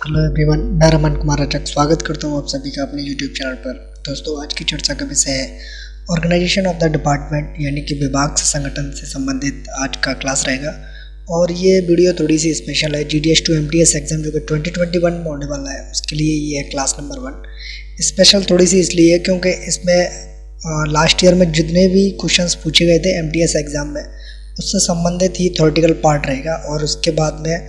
Hello everyone, मैं रमन कुमार रचक स्वागत करता हूँ आप सभी का अपने यूट्यूब चैनल पर। दोस्तों, आज की चर्चा का विषय है ऑर्गेनाइजेशन ऑफ द डिपार्टमेंट, यानी कि विभाग से संगठन से संबंधित आज का क्लास रहेगा। और ये वीडियो थोड़ी सी स्पेशल है GDS टू MTS एग्जाम जो कि 2021 में होने वाला है, उसके लिए ये है क्लास नंबर 1। स्पेशल थोड़ी सी इसलिए क्योंकि इसमें लास्ट ईयर में जितने भी क्वेश्चंस पूछे गए थे MTS एग्ज़ाम में, उससे संबंधित ही थ्योरेटिकल पार्ट रहेगा। और उसके बाद में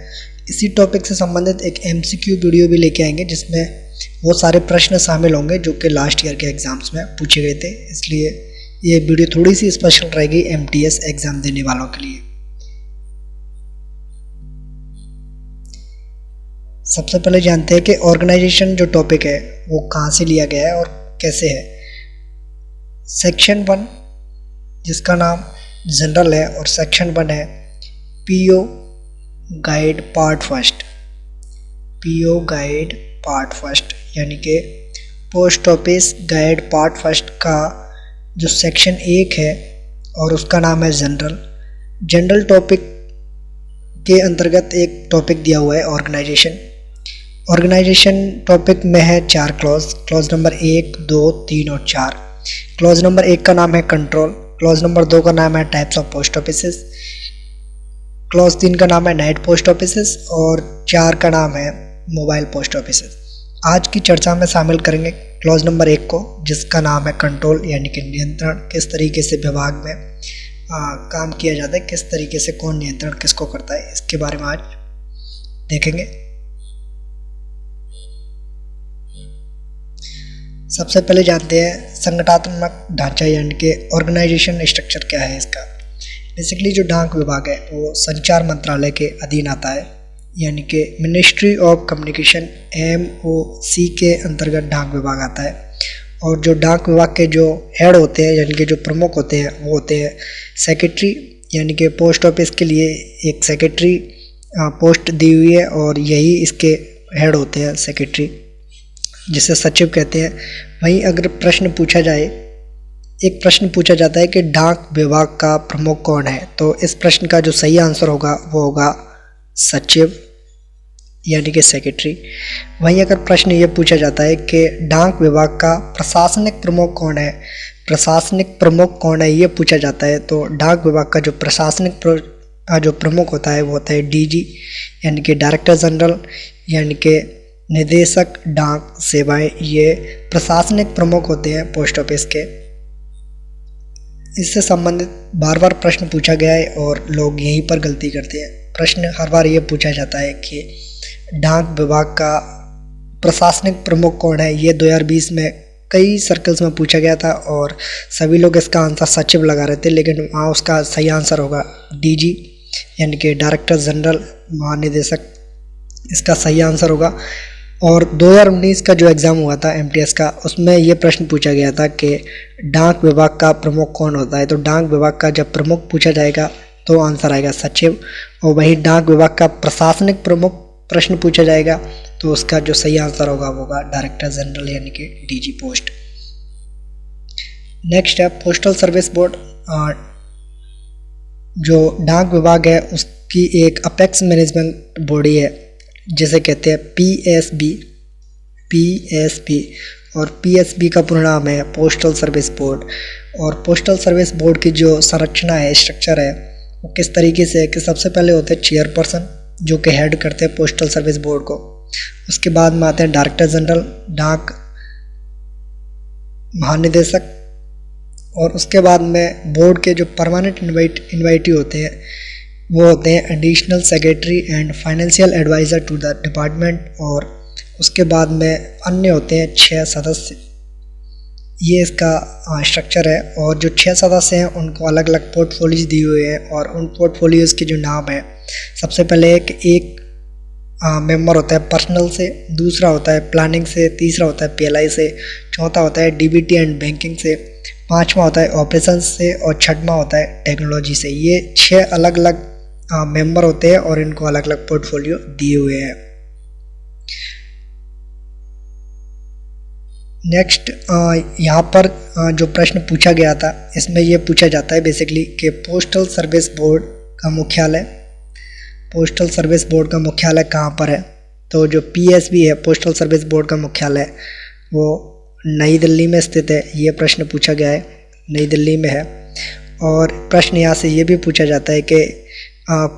इसी टॉपिक से संबंधित एक MCQ वीडियो भी लेके आएंगे जिसमें वो सारे प्रश्न शामिल होंगे जो कि लास्ट ईयर के एग्ज़ाम्स में पूछे गए थे। इसलिए ये वीडियो थोड़ी सी स्पेशल रहेगी MTS एग्ज़ाम देने वालों के लिए। सबसे पहले जानते हैं कि ऑर्गेनाइजेशन जो टॉपिक है वो कहाँ से लिया गया है और कैसे है। सेक्शन 1 जिसका नाम जनरल है और सेक्शन 1 है PO guide part first. PO guide part first यानी कि post office guide part first का जो सेक्शन 1 है और उसका नाम है जनरल। जनरल टॉपिक के अंतर्गत एक टॉपिक दिया हुआ है ऑर्गेनाइजेशन। ऑर्गेनाइजेशन टॉपिक में है 4 क्लॉज नंबर 1, 2, 3 और 4। क्लॉज नंबर 1 का नाम है कंट्रोल, क्लॉज नंबर 2 का नाम है types of post offices, clause 3 का नाम है नाइट पोस्ट ऑफिसेस और 4 का नाम है मोबाइल पोस्ट ऑफिसेस। आज की चर्चा में शामिल करेंगे क्लॉज नंबर 1 को जिसका नाम है कंट्रोल, यानी कि नियंत्रण। किस तरीके से विभाग में काम किया जाता है, किस तरीके से कौन नियंत्रण किसको करता है, इसके बारे में आज देखेंगे। सबसे पहले जानते हैं संगठनात्मक ढांचा यानी कि ऑर्गेनाइजेशन स्ट्रक्चर क्या है इसका। बेसिकली जो डाक विभाग है वो संचार मंत्रालय के अधीन आता है, यानी कि मिनिस्ट्री ऑफ कम्युनिकेशन MOC के अंतर्गत डाक विभाग आता है। और जो डाक विभाग के जो हेड होते हैं यानी कि जो प्रमुख होते हैं वो होते हैं सेक्रेटरी, यानी कि पोस्ट ऑफिस के लिए एक सेक्रेटरी पोस्ट दी हुई है और यही इसके हेड होते हैं सेक्रेटरी, जिसे सचिव कहते हैं। वहीं अगर एक प्रश्न पूछा जाता है कि डाक विभाग का प्रमुख कौन है, तो इस प्रश्न का जो सही आंसर होगा वो होगा सचिव यानी कि सेक्रेटरी। वहीं अगर प्रश्न ये पूछा जाता है कि डाक विभाग का प्रशासनिक प्रमुख कौन है, ये पूछा जाता है, तो डाक विभाग का जो प्रशासनिक जो प्रमुख होता है वो होता है DG यानी कि डायरेक्टर जनरल, यानी कि निदेशक डाक सेवाएं। ये प्रशासनिक प्रमुख होते हैं पोस्ट ऑफिस के। इससे संबंधित बार बार प्रश्न पूछा गया है और लोग यहीं पर गलती करते हैं। प्रश्न हर बार ये पूछा जाता है कि डाक विभाग का प्रशासनिक प्रमुख कौन है। ये 2020 में कई सर्कल्स में पूछा गया था और सभी लोग इसका आंसर सचिव लगा रहे थे, लेकिन वहाँ उसका सही आंसर होगा DG यानी कि डायरेक्टर जनरल, महानिदेशक, इसका सही आंसर होगा। और 2019 का जो एग्ज़ाम हुआ था MTS का, उसमें ये प्रश्न पूछा गया था कि डाक विभाग का प्रमुख कौन होता है। तो डाक विभाग का जब प्रमुख पूछा जाएगा तो आंसर आएगा सचिव, और वहीं डाक विभाग का प्रशासनिक प्रमुख प्रश्न पूछा जाएगा तो उसका जो सही आंसर होगा वो होगा डायरेक्टर जनरल यानी कि DG पोस्ट। नेक्स्ट है पोस्टल सर्विस बोर्ड। जो डाक विभाग है उसकी एक अपेक्स मैनेजमेंट बॉडी है जिसे कहते हैं PSB और PSB का पूरा नाम है पोस्टल सर्विस बोर्ड। और पोस्टल सर्विस बोर्ड की जो संरचना है, स्ट्रक्चर है, वो किस तरीके से है कि सबसे पहले होते हैं चेयरपर्सन जो कि हेड करते हैं पोस्टल सर्विस बोर्ड को। उसके बाद में आते हैं डायरेक्टर जनरल, डाक महानिदेशक, और उसके बाद में बोर्ड के जो परमानेंट इन्वाइटी होते हैं वो होते हैं additional secretary and financial adviser to the department. और उसके बाद में अन्य होते हैं 6 सदस्य। ये इसका स्ट्रक्चर है। और जो 6 सदस्य हैं उनको अलग अलग पोर्टफोलियोज दिए हुए हैं और उन पोर्टफोलियोज के जो नाम है, सबसे पहले एक मेंबर होता है पर्सनल से, दूसरा होता है प्लानिंग से, तीसरा होता है PLI से, चौथा होता है DBT एंड बैंकिंग से, पाँचवा होता है ऑपरेशंस से और छठवां होता है टेक्नोलॉजी से। ये 6 अलग अलग मेंबर होते हैं और इनको अलग अलग पोर्टफोलियो दिए हुए हैं। नेक्स्ट यहाँ पर जो प्रश्न पूछा गया था इसमें ये पूछा जाता है बेसिकली कि पोस्टल सर्विस बोर्ड का मुख्यालय कहाँ पर है। तो जो PSB है, पोस्टल सर्विस बोर्ड का मुख्यालय, वो नई दिल्ली में स्थित है। ये प्रश्न पूछा गया है, नई दिल्ली में है। और प्रश्न यहाँ से ये भी पूछा जाता है कि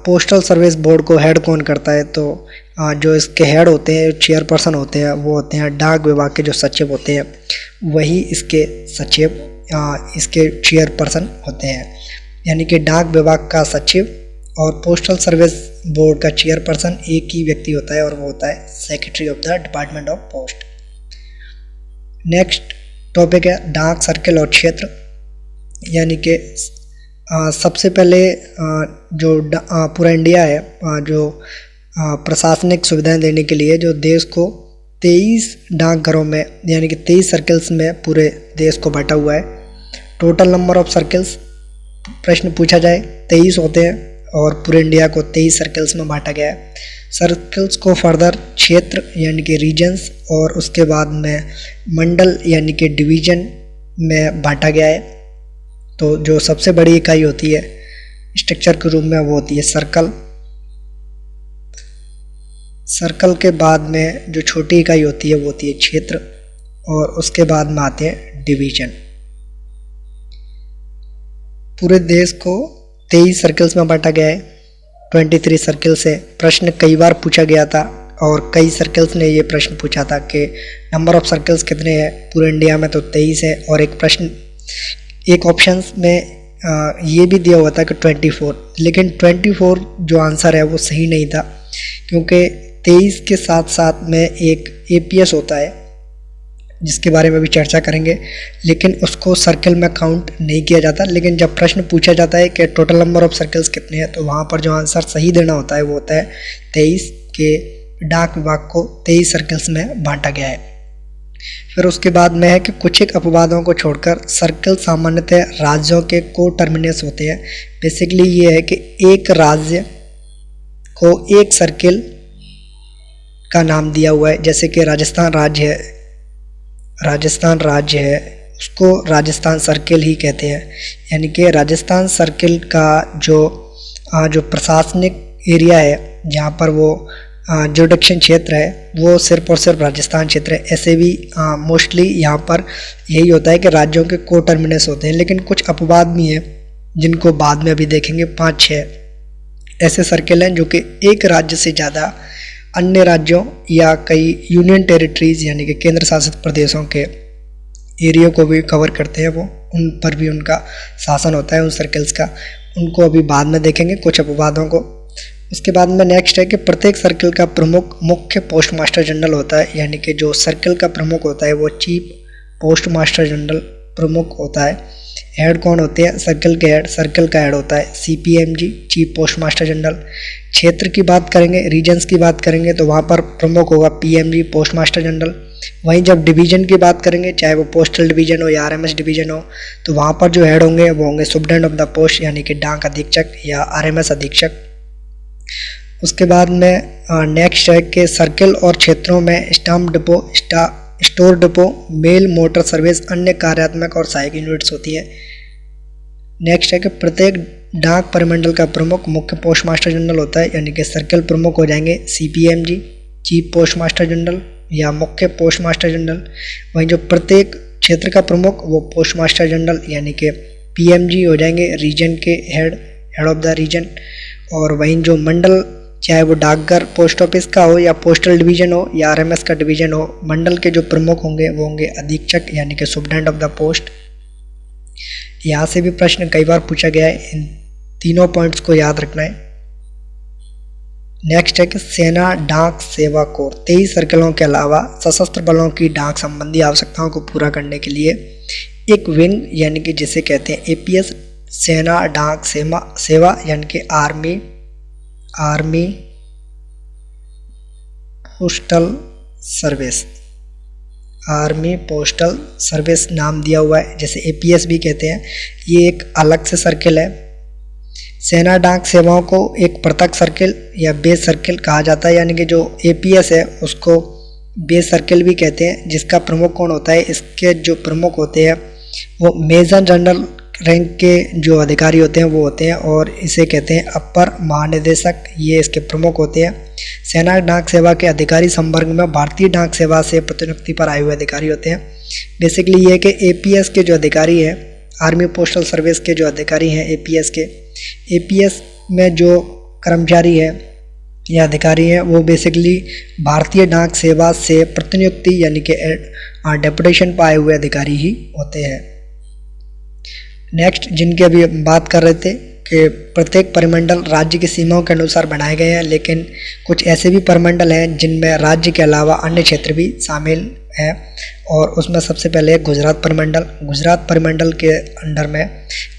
पोस्टल सर्विस बोर्ड को हेड कौन करता है, तो जो इसके हेड होते हैं, चेयरपर्सन होते हैं, वो होते हैं डाक विभाग के जो सचिव होते हैं, वही इसके सचिव, इसके चेयरपर्सन होते हैं। यानी कि डाक विभाग का सचिव और पोस्टल सर्विस बोर्ड का चेयरपर्सन एक ही व्यक्ति होता है, और वो होता है secretary of the department of post. Next topic है डाक सर्किल और क्षेत्र। यानी कि सबसे पहले जो पूरा इंडिया है, जो प्रशासनिक सुविधाएं देने के लिए जो देश को 23 डाकघरों में, यानी कि 23 सर्कल्स में पूरे देश को बांटा हुआ है। टोटल नंबर ऑफ सर्कल्स प्रश्न पूछा जाए 23 होते हैं, और पूरे इंडिया को 23 सर्कल्स में बांटा गया है। सर्कल्स को फर्दर क्षेत्र यानी कि रीजन्स, और उसके बाद में मंडल यानी कि डिवीजन में बांटा गया है। तो जो सबसे बड़ी इकाई होती है स्ट्रक्चर के रूप में, वो होती है सर्कल। सर्कल के बाद में जो छोटी इकाई होती है वो होती है क्षेत्र, और उसके बाद में आते हैं डिवीजन। पूरे देश को 23 सर्कल्स में बांटा गया है। 23 सर्कल से प्रश्न कई बार पूछा गया था, और कई सर्कल्स ने ये प्रश्न पूछा था कि नंबर ऑफ सर्कल्स कितने हैं पूरे इंडिया में, तो 23 है। और एक ऑप्शन में ये भी दिया हुआ था कि 24, लेकिन 24 जो आंसर है वो सही नहीं था, क्योंकि 23 के साथ साथ में एक APS होता है, जिसके बारे में भी चर्चा करेंगे, लेकिन उसको सर्कल में काउंट नहीं किया जाता। लेकिन जब प्रश्न पूछा जाता है कि टोटल नंबर ऑफ सर्कल्स कितने हैं, तो वहाँ पर जो आंसर सही देना होता है वो होता है 23, के डाक विभाग को 23 सर्कल्स में बांटा गया है। फिर उसके बाद में है कि कुछ एक अपवादों को छोड़कर सर्कल सामान्यतः राज्यों के को टर्मिनस होते हैं। बेसिकली ये है कि एक राज्य को एक सर्कल का नाम दिया हुआ है। जैसे कि राजस्थान राज्य है, उसको राजस्थान सर्कल ही कहते हैं। यानी कि राजस्थान सर्कल का जो प्रशासनिक एरिया है, जहाँ पर वो जुडिक्शन क्षेत्र है, वो सिर्फ और सिर्फ राजस्थान क्षेत्र है। ऐसे भी मोस्टली यहाँ पर यही होता है कि राज्यों के को टर्मिनस होते हैं, लेकिन कुछ अपवाद भी हैं जिनको बाद में अभी देखेंगे। 5-6 ऐसे सर्कल हैं जो कि एक राज्य से ज़्यादा अन्य राज्यों या कई यूनियन टेरिटरीज यानी कि केंद्र शासित प्रदेशों के एरिया को भी कवर करते हैं। वो उन पर भी उनका शासन होता है, उन सर्कल्स का। उनको अभी बाद में देखेंगे, कुछ अपवादों को। उसके बाद में नेक्स्ट है कि प्रत्येक सर्कल का प्रमुख मुख्य पोस्ट मास्टर जनरल होता है। यानी कि जो सर्कल का प्रमुख होता है वो चीफ पोस्ट मास्टर जनरल प्रमुख होता है। हेड कौन होते हैं? सर्कल के हेड, सर्कल का हेड होता है CPMG, chief post master general. क्षेत्र की बात करेंगे, रीजन्स की बात करेंगे, तो वहाँ पर प्रमुख होगा PMG, पोस्ट मास्टर जनरल। वहीं जब डिवीजन की बात करेंगे, चाहे वो पोस्टल डिवीजन हो या RMS डिवीजन हो, तो वहाँ पर जो हेड होंगे वो होंगे सुप्रीटेंडेंट ऑफ द पोस्ट, यानी कि डाक अधीक्षक या RMS अधीक्षक। उसके बाद में नेक्स्ट है कि सर्कल और क्षेत्रों में stamp depot, store depot, mail, motor service, अन्य कार्यात्मक और सहायक यूनिट्स होती है। नेक्स्ट है कि प्रत्येक डाक परिमंडल का प्रमुख मुख्य पोस्ट मास्टर जनरल होता है। यानी कि सर्कल प्रमुख हो जाएंगे CPMG, chief post master general या मुख्य पोस्ट मास्टर जनरल। वहीं जो प्रत्येक क्षेत्र का प्रमुख वो पोस्ट मास्टर जनरल यानी कि PMG हो जाएंगे, रीजन के हेड ऑफ द रीजन। और वहीं जो मंडल, चाहे वो डाकघर पोस्ट ऑफिस का हो या पोस्टल डिवीजन हो या RMS का डिवीजन हो, मंडल के जो प्रमुख होंगे वो होंगे अधीक्षक यानी कि सुप्रीटेंडेंट ऑफ द पोस्ट। यहाँ से भी प्रश्न कई बार पूछा गया है, इन तीनों पॉइंट्स को याद रखना है। नेक्स्ट है कि सेना डाक सेवा कोर 23 सर्कलों के अलावा सशस्त्र बलों की डाक संबंधी आवश्यकताओं को पूरा करने के लिए एक विंग यानी कि जिसे कहते हैं APS, सेना डाक सेवा यानी कि आर्मी पोस्टल सर्विस नाम दिया हुआ है, जैसे APS भी कहते हैं। ये एक अलग से सर्कल है। सेना डाक सेवाओं को एक पृथक सर्कल या बेस सर्कल कहा जाता है। यानी कि जो APS है उसको बेस सर्कल भी कहते हैं, जिसका प्रमुख कौन होता है? इसके जो प्रमुख होते हैं वो मेजर जनरल रैंक के जो अधिकारी होते हैं वो होते हैं और इसे कहते हैं अपर महानिदेशक, ये इसके प्रमुख होते हैं। सेना डाक सेवा के अधिकारी संवर्ग में भारतीय डाक सेवा से प्रतिनियुक्ति पर आए हुए अधिकारी होते हैं। बेसिकली ये है कि एपीएस के जो अधिकारी हैं, आर्मी पोस्टल सर्विस के जो अधिकारी हैं एपीएस में जो कर्मचारी है या अधिकारी हैं वो बेसिकली भारतीय डाक सेवा से प्रतिनियुक्ति यानी कि डेपुटेशन पाए हुए अधिकारी ही होते हैं। नेक्स्ट जिनकी अभी बात कर रहे थे कि प्रत्येक परिमंडल राज्य की सीमाओं के अनुसार बनाए गए हैं, लेकिन कुछ ऐसे भी परिमंडल हैं जिनमें राज्य के अलावा अन्य क्षेत्र भी शामिल हैं और उसमें सबसे पहले है गुजरात परिमंडल। गुजरात परिमंडल के अंडर में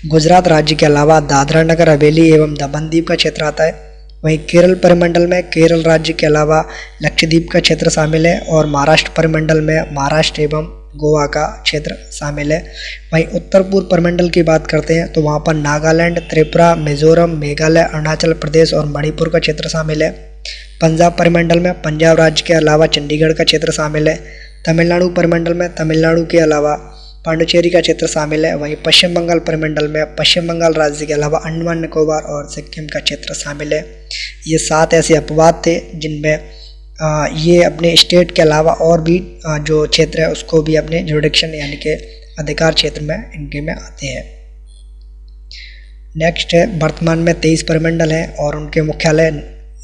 गुजरात राज्य के अलावा दादरा नगर हवेली एवं दमन दीव का क्षेत्र आता है। वहीं केरल परिमंडल में केरल राज्य के अलावा लक्षद्वीप का क्षेत्र शामिल है और महाराष्ट्र परिमंडल में महाराष्ट्र एवं गोवा का क्षेत्र शामिल है। वहीं उत्तर पूर्व परिमंडल की बात करते हैं तो वहाँ पर नागालैंड, त्रिपुरा, मिजोरम, मेघालय, अरुणाचल प्रदेश और मणिपुर का क्षेत्र शामिल है। पंजाब परिमंडल में पंजाब राज्य के अलावा चंडीगढ़ का क्षेत्र शामिल है। तमिलनाडु परिमंडल में तमिलनाडु के अलावा पांडुचेरी का क्षेत्र शामिल है। वहीं पश्चिम बंगाल परिमंडल में पश्चिम बंगाल राज्य के अलावा अंडमान निकोबार और सिक्किम का क्षेत्र शामिल है। ये 7 ऐसे अपवाद थे जिनमें ये अपने स्टेट के अलावा और भी जो क्षेत्र है उसको भी अपने जुरिडिक्शन यानी कि अधिकार क्षेत्र में इनके में आते हैं। नेक्स्ट है वर्तमान में 23 परिमंडल हैं और उनके मुख्यालय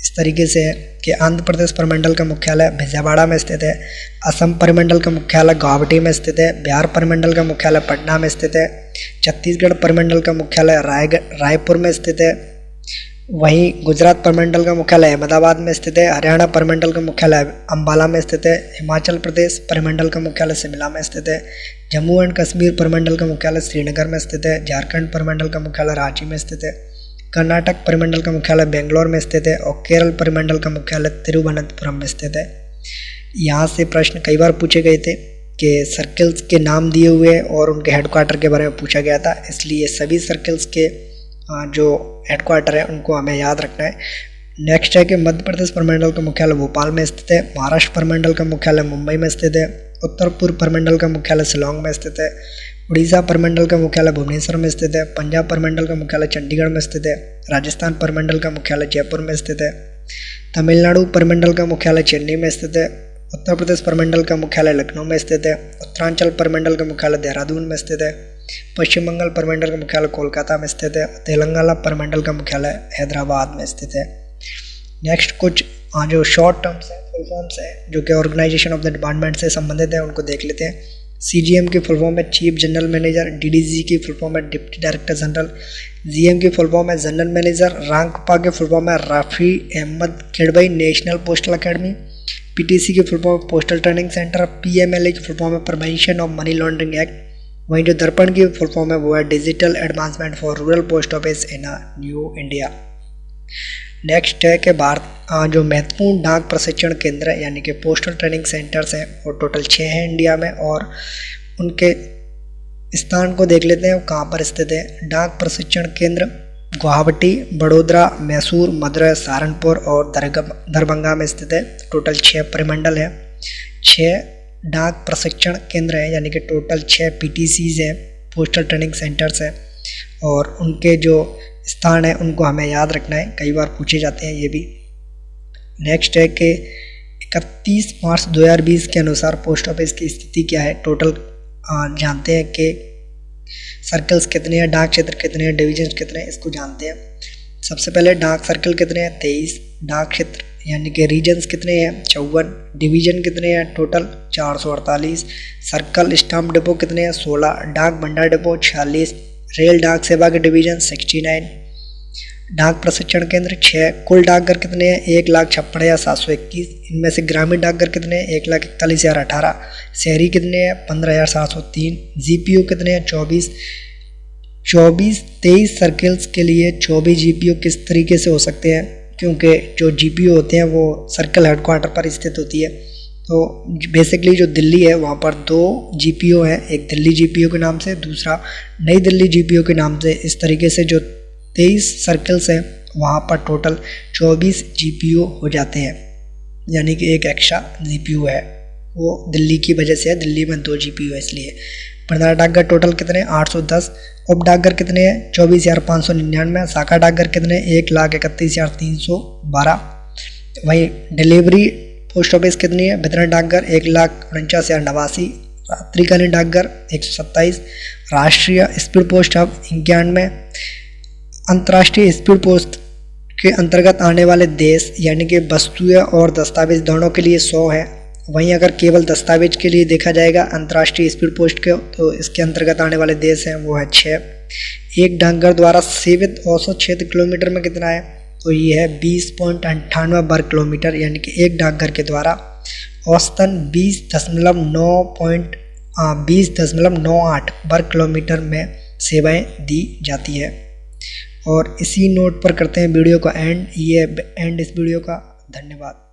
इस तरीके से है कि आंध्र प्रदेश परिमंडल का मुख्यालय विजयवाड़ा में स्थित है। असम परिमंडल का मुख्यालय गुवाहाटी में स्थित है। बिहार परिमंडल का मुख्यालय पटना में स्थित है। छत्तीसगढ़ परिमंडल का मुख्यालय रायपुर में स्थित है। वहीं गुजरात परिमंडल का मुख्यालय अहमदाबाद में स्थित है। हरियाणा परिमंडल का मुख्यालय अंबाला में स्थित है। हिमाचल प्रदेश परिमंडल का मुख्यालय शिमला में स्थित है। जम्मू एंड कश्मीर परिमंडल का मुख्यालय श्रीनगर में स्थित है। झारखंड परिमंडल का मुख्यालय रांची में स्थित है। कर्नाटक परिमंडल का मुख्यालय बेंगलोर में स्थित है और केरल परिमंडल का मुख्यालय तिरुवनंतपुरम में स्थित है। यहाँ से प्रश्न कई बार पूछे गए थे कि सर्कल्स के नाम दिए हुए और उनके हेडक्वार्टर के बारे में पूछा गया था, इसलिए सभी सर्कल्स के जो हेडक्वार्टर है उनको हमें याद रखना है। नेक्स्ट है कि मध्य प्रदेश परिमंडल का मुख्यालय भोपाल में स्थित है। महाराष्ट्र परिमंडल का मुख्यालय मुंबई में स्थित है। उत्तर पूर्व परिमंडल का मुख्यालय शिलोंग में स्थित है। उड़ीसा परिमंडल का मुख्यालय भुवनेश्वर में स्थित है। पंजाब परिमंडल का मुख्यालय चंडीगढ़ में स्थित है। राजस्थान परिमंडल का मुख्यालय जयपुर में स्थित है। तमिलनाडु परिमंडल का मुख्यालय चेन्नई में स्थित है। उत्तर प्रदेश परिमंडल का मुख्यालय लखनऊ में स्थित है। उत्तरांचल परिमंडल का मुख्यालय देहरादून में स्थित है। पश्चिम बंगाल परिमंडल का मुख्यालय कोलकाता में स्थित है। तेलंगाना परिमंडल का मुख्यालय हैदराबाद में स्थित है। नेक्स्ट कुछ जो शॉर्ट टर्म्स हैं, फुल फॉर्म्स हैं जो कि ऑर्गेनाइजेशन ऑफ द डिपार्टमेंट से संबंधित है, उनको देख लेते हैं। CGM की फुल फॉर्म है चीफ जनरल मैनेजर। DDG की फुल फॉर्म है डिप्टी डायरेक्टर जनरल। GM की फुल फॉर्म है जनरल मैनेजर। रांगपा की फुल फॉर्म है Rafi Ahmed Kidwai national postal academy. PTC की फुल फॉर्म है पोस्टल ट्रेनिंग सेंटर। PMLA की फुल फॉर्म है prevention of money laundering act. वहीं जो दर्पण की फुल फॉर्म है वो है digital advancement for rural post office in new India. Next है कि भारत जो महत्वपूर्ण डाक प्रशिक्षण केंद्र यानी कि पोस्टल ट्रेनिंग सेंटर्स हैं वो टोटल 6 हैं इंडिया में और उनके स्थान को देख लेते हैं वो कहाँ पर स्थित है। डाक प्रशिक्षण केंद्र गुवाहाटी, बड़ोदरा, मैसूर, मदुरै, सहारनपुर और दरभंगा में स्थित है। टोटल 6 परिमंडल हैं, 6 डाक प्रशिक्षण केंद्र हैं यानी कि टोटल 6 PTCs हैं, पोस्टल ट्रेनिंग सेंटर्स हैं और उनके जो स्थान है उनको हमें याद रखना है, कई बार पूछे जाते हैं ये भी। नेक्स्ट है कि 31 मार्च 2020 के अनुसार पोस्ट ऑफिस की स्थिति क्या है। टोटल जानते हैं कि सर्कल्स कितने हैं, डाक क्षेत्र कितने हैं, डिविजन कितने हैं, इसको जानते हैं। सबसे पहले डाक सर्कल कितने हैं 23, डाक क्षेत्र यानी कि रीजन्स कितने हैं 54, डिवीजन कितने हैं टोटल 448, सर्कल स्टाम्प डिपो कितने हैं 16, डाक भंडार डिपो 46, रेल डाक सेवा के डिवीजन 69, डाक प्रशिक्षण केंद्र 6, कुल डाकघर कितने हैं 1,56,721, इनमें से ग्रामीण डाकघर कितने हैं 1,41,018, शहरी कितने हैं 15,703, GPO कितने हैं 24, 23 सर्कल्स के लिए 24 GPO किस तरीके से हो सकते हैं, क्योंकि जो GPO होते हैं वो सर्कल हेडक्वार्टर पर स्थित होती है। तो बेसिकली जो दिल्ली है वहाँ पर 2 GPO हैं, एक दिल्ली GPO के नाम से, दूसरा नई दिल्ली GPO के नाम से। इस तरीके से जो 23 सर्कल्स हैं वहाँ पर टोटल 24 GPO हो जाते हैं, यानी कि एक एक्स्ट्रा GPO है, वो दिल्ली की वजह से है, दिल्ली में 2 GPO है इसलिए। प्रधान डाकघर टोटल कितने 810, उप डाकघर कितने हैं 24,599, शाखा डाकघर कितने 1,31,312। वहीं डिलीवरी पोस्ट ऑफिस कितनी है, वितरण डाकघर 1,49,089, रात्रिकालीन डाकघर 127, राष्ट्रीय स्पीड पोस्ट हब 91, अंतर्राष्ट्रीय स्पीड पोस्ट के अंतर्गत आने वाले देश यानी कि वस्तुएं और दस्तावेज दोनों के लिए 100 है। वहीं अगर केवल दस्तावेज के लिए देखा जाएगा अंतर्राष्ट्रीय स्पीड पोस्ट के, तो इसके अंतर्गत आने वाले देश हैं वो है 6। एक डाकघर द्वारा सेवित औसत क्षेत्र किलोमीटर में कितना है, तो ये है 20.98 वर्ग किलोमीटर, यानी कि एक डाकघर के द्वारा औसतन 20.98 वर्ग किलोमीटर में सेवाएं दी जाती है। और इसी नोट पर करते हैं वीडियो का एंड। ये एंड इस वीडियो का। धन्यवाद।